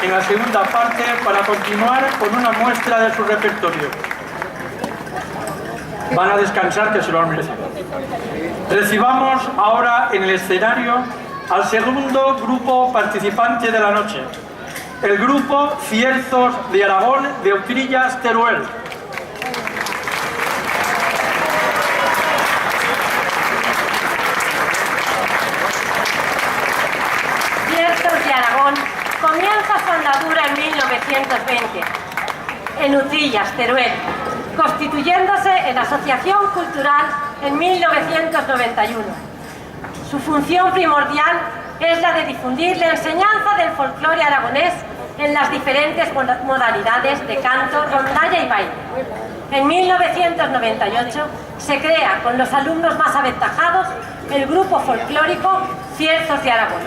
en la segunda parte para continuar con una muestra de su repertorio. Van a descansar, que se lo han merecido. Recibamos ahora en el escenario al segundo grupo participante de la noche, el grupo Cierzos de Aragón de Utrillas, Teruel. Cierzos de Aragón comienza su andadura en 1920, en Utrillas, Teruel, constituyéndose en asociación cultural en 1991. Su función primordial es la de difundir la enseñanza del folclore aragonés en las diferentes modalidades de canto, rondalla y baile. En 1998 se crea con los alumnos más aventajados el grupo folclórico Cierzos de Aragón,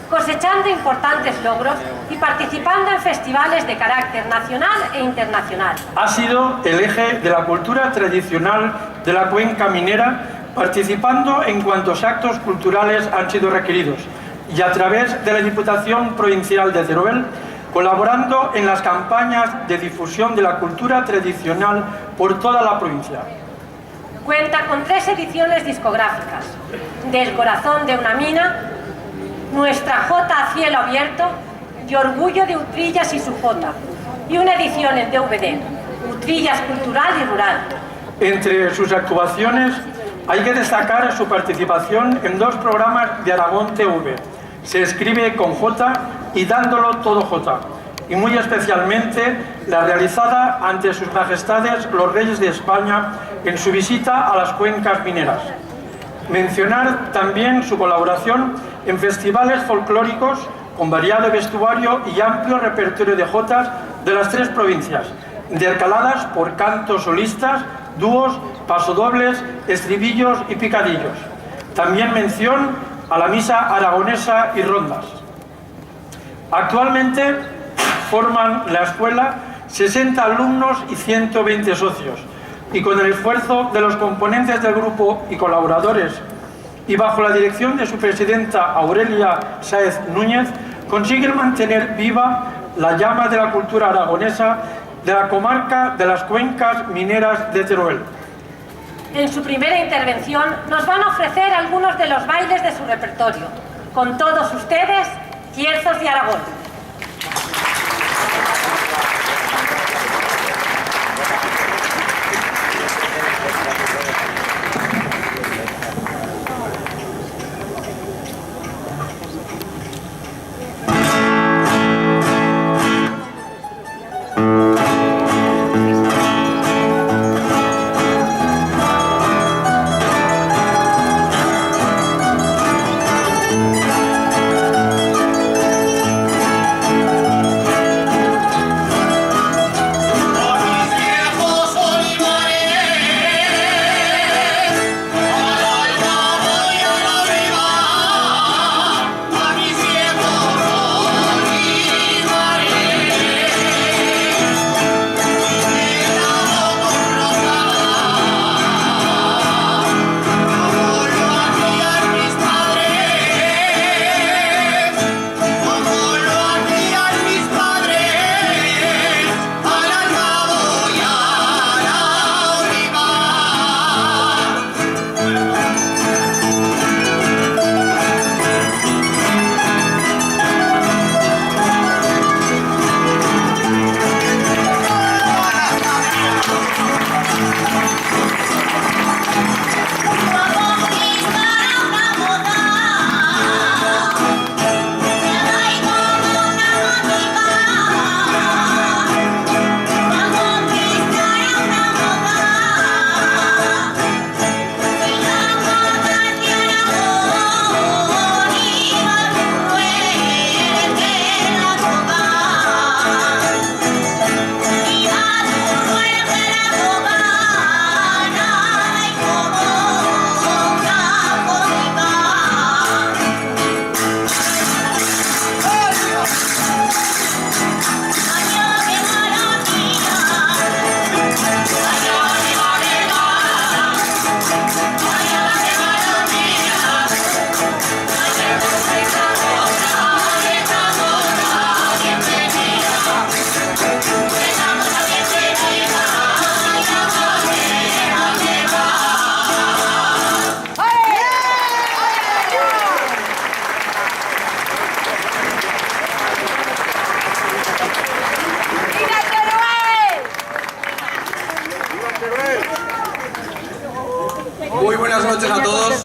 cosechando importantes logros y participando en festivales de carácter nacional e internacional. Ha sido el eje de la cultura tradicional de la cuenca minera, participando en cuantos actos culturales han sido requeridos y a través de la Diputación Provincial de Teruel, colaborando en las campañas de difusión de la cultura tradicional por toda la provincia. Cuenta con 3 ediciones discográficas: Del corazón de una mina, Nuestra Jota a cielo abierto y Orgullo de Utrillas y su Jota, y una edición en DVD, Utrillas Cultural y Rural. Entre sus actuaciones hay que destacar su participación en 2 programas de Aragón TV, Se escribe con J y Dándolo todo J, y muy especialmente la realizada ante sus majestades los reyes de España en su visita a las cuencas mineras. Mencionar también su colaboración en festivales folclóricos con variado vestuario y amplio repertorio de jotas de las 3 provincias, intercaladas por cantos solistas, dúos, pasodobles, estribillos y picadillos. También mención a la misa aragonesa y rondas. Actualmente forman la escuela 60 alumnos y 120 socios, y con el esfuerzo de los componentes del grupo y colaboradores, y bajo la dirección de su presidenta Aurelia Sáez Núñez, consiguen mantener viva la llama de la cultura aragonesa de la comarca de las cuencas mineras de Teruel. En su primera intervención nos van a ofrecer algunos de los bailes de su repertorio. Con todos ustedes, Cierzos de Aragón.